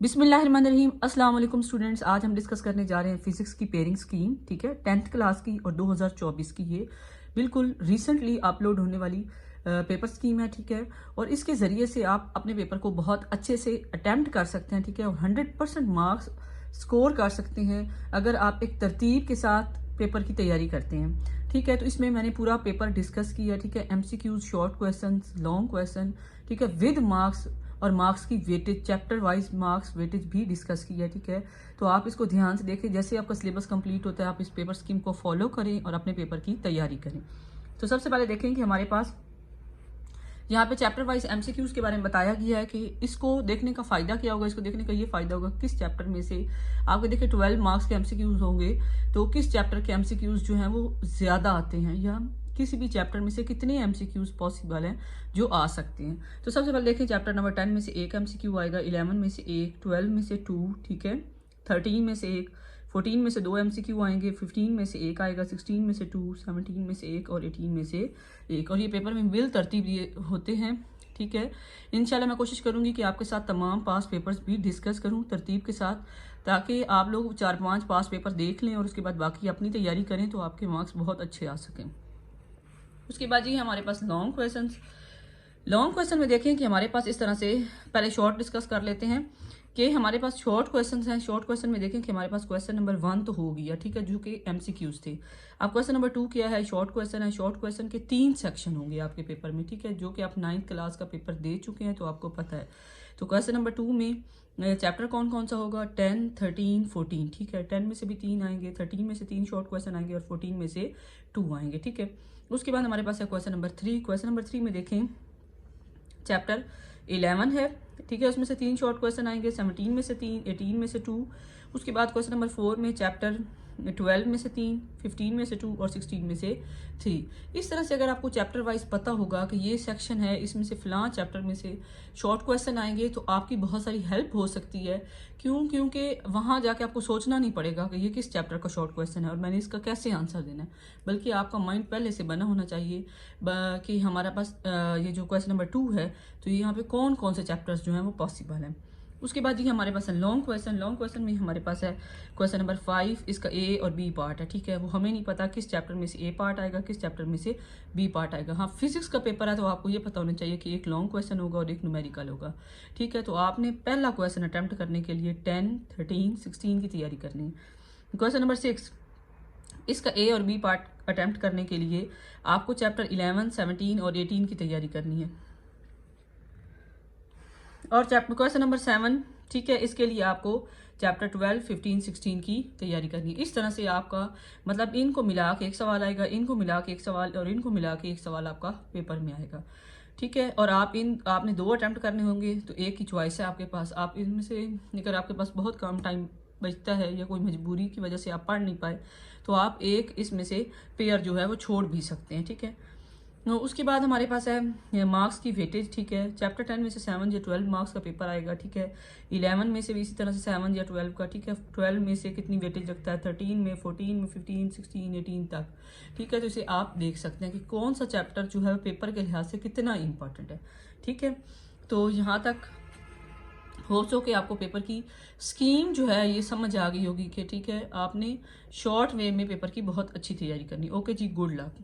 बिस्मिल्लाहिर्रहमानिर्रहीम। अस्सलाम वालेकुम स्टूडेंट्स, आज हम डिस्कस करने जा रहे हैं फिजिक्स की पेयरिंग स्कीम। ठीक है, 10th क्लास की और 2024 की ये बिल्कुल रिसेंटली अपलोड होने वाली पेपर स्कीम है। ठीक है, और इसके ज़रिए से आप अपने पेपर को बहुत अच्छे से अटैम्प्ट कर सकते हैं। ठीक है, और 100% मार्क्स स्कोर कर सकते हैं अगर आप एक तरतीब के साथ पेपर की तैयारी करते हैं। ठीक है, तो इसमें मैंने पूरा पेपर डिस्कस किया। ठीक है, MCQs, short question, long question, ठीक है, विद मार्क्स और मार्क्स की weightage, chapter wise marks weightage भी डिस्कस किया। ठीक है, तो आप इसको ध्यान से देखें। जैसे आपका सिलेबस कंप्लीट होता है आप इस पेपर स्कीम को फॉलो करें और अपने पेपर की तैयारी करें। तो सबसे पहले देखें कि हमारे पास यहाँ पे चैप्टर वाइज MCQs के बारे में बताया गया है कि इसको देखने का फायदा क्या होगा। इसको देखने का ये फायदा होगा किस चैप्टर में से आपके देखिए 12 मार्क्स के MCQs होंगे, तो किस चैप्टर के MCQs जो हैं वो ज्यादा आते हैं, या किसी भी चैप्टर में से कितने MCQs पॉसिबल हैं जो आ सकते हैं। तो सबसे पहले देखें, चैप्टर नंबर 10 में से एक MCQ आएगा, 11 में से एक, 12 में से 2, ठीक है, 13 में से एक, 14 में से 2 MCQ आएंगे, 15 में से एक आएगा, 16 में से 2, 17 में से एक और 18 में से एक। और ये पेपर में बिल तरतीब ये होते हैं। ठीक है, इंशाल्लाह मैं कोशिश करूंगी कि आपके साथ तमाम पास पेपर्स भी डिस्कस करूं तरतीब के साथ, ताकि आप लोग 4-5 पास पेपर देख लें और उसके बाद बाकी अपनी तैयारी करें तो आपके मार्क्स बहुत अच्छे आ सकें। उसके बाद जी हमारे पास लॉन्ग क्वेश्चन में देखें कि हमारे पास इस तरह से पहले शॉर्ट डिस्कस कर लेते हैं कि हमारे पास शॉर्ट क्वेश्चन हैं। शॉर्ट क्वेश्चन में देखें कि हमारे पास क्वेश्चन नंबर 1 तो हो गया, ठीक है, जो कि MCQs थे। अब क्वेश्चन नंबर 2 क्या है, शॉर्ट क्वेश्चन है। शॉर्ट क्वेश्चन के 3 सेक्शन होंगे आपके पेपर में, ठीक है, जो कि आप 9th क्लास का पेपर दे चुके हैं तो आपको पता है। तो क्वेश्चन नंबर 2 में चैप्टर कौन कौन सा होगा, 10, 13, 14, ठीक है, 10 में से भी 3 आएंगे, 13 में से 3 शॉर्ट क्वेश्चन आएंगे और 14 में से 2 आएंगे। ठीक है, उसके बाद हमारे पास है क्वेश्चन नंबर 3। क्वेश्चन नंबर 3 में देखें चैप्टर 11 है, ठीक है, उसमें से 3 शॉर्ट क्वेश्चन आएंगे, 17 में से 3, 18 में से 2। उसके बाद क्वेश्चन नंबर 4 में चैप्टर 12 में से 3, 15 में से 2 और 16 में से 3। इस तरह से अगर आपको चैप्टर वाइज पता होगा कि ये सेक्शन है, इसमें से फलां चैप्टर में से शॉर्ट क्वेश्चन आएंगे, तो आपकी बहुत सारी हेल्प हो सकती है। क्योंकि वहां जाके आपको सोचना नहीं पड़ेगा कि ये किस चैप्टर का शॉर्ट क्वेश्चन है और मैंने इसका कैसे आंसर देना है, बल्कि आपका माइंड पहले से बना होना चाहिए कि हमारे पास ये जो क्वेश्चन नंबर 2 है तो यहाँ पे कौन कौन से चैप्टर्स जो हैं वो पॉसिबल हैं। उसके बाद जी हमारे पास है लॉन्ग क्वेश्चन में हमारे पास है क्वेश्चन नंबर 5, इसका A और B पार्ट है। ठीक है, वो हमें नहीं पता किस चैप्टर में से A पार्ट आएगा, किस चैप्टर में से B पार्ट आएगा। हाँ, फिजिक्स का पेपर है तो आपको ये पता होना चाहिए कि एक लॉन्ग क्वेश्चन होगा और एक न्यूमेरिकल होगा। ठीक है, तो आपने पहला क्वेश्चन अटेम्प्ट करने के लिए 10, 13, 16 की तैयारी करनी है। क्वेश्चन नंबर 6, इसका A और B पार्ट अटेम्प्ट करने के लिए आपको चैप्टर 11, 17 और 18 की तैयारी करनी है। और चैप्टर क्वेश्चन नंबर 7, ठीक है, इसके लिए आपको चैप्टर 12, 15, 16 की तैयारी करनी है। इस तरह से आपका मतलब इनको मिला के एक सवाल आएगा, इनको मिला के एक सवाल और इनको मिला के एक सवाल आपका पेपर में आएगा। ठीक है, और आपने 2 अटेम्प्ट करने होंगे तो एक ही चॉइस है आपके पास। आप इनमें से अगर आपके पास बहुत कम टाइम बचता है या कोई मजबूरी की वजह से आप पढ़ नहीं पाए तो आप एक इसमें से पेयर जो है वो छोड़ भी सकते हैं। ठीक है, उसके बाद हमारे पास है मार्क्स की वेटेज। ठीक है, चैप्टर 10 में से 7 या 12 मार्क्स का पेपर आएगा। ठीक है, 11 में से भी इसी तरह से 7 या 12 का। ठीक है, 12 में से कितनी वेटेज लगता है, 13 में, 14 में, 15, 16, 18 तक। ठीक है, तो इसे आप देख सकते हैं कि कौन सा चैप्टर जो है पेपर के लिहाज से कितना इंपॉर्टेंट है। ठीक है, तो यहाँ तक हो सो कि आपको पेपर की स्कीम जो है ये समझ आ गई होगी कि ठीक है आपने शॉर्ट वे में पेपर की बहुत अच्छी तैयारी करनी। ओके जी, गुड लक।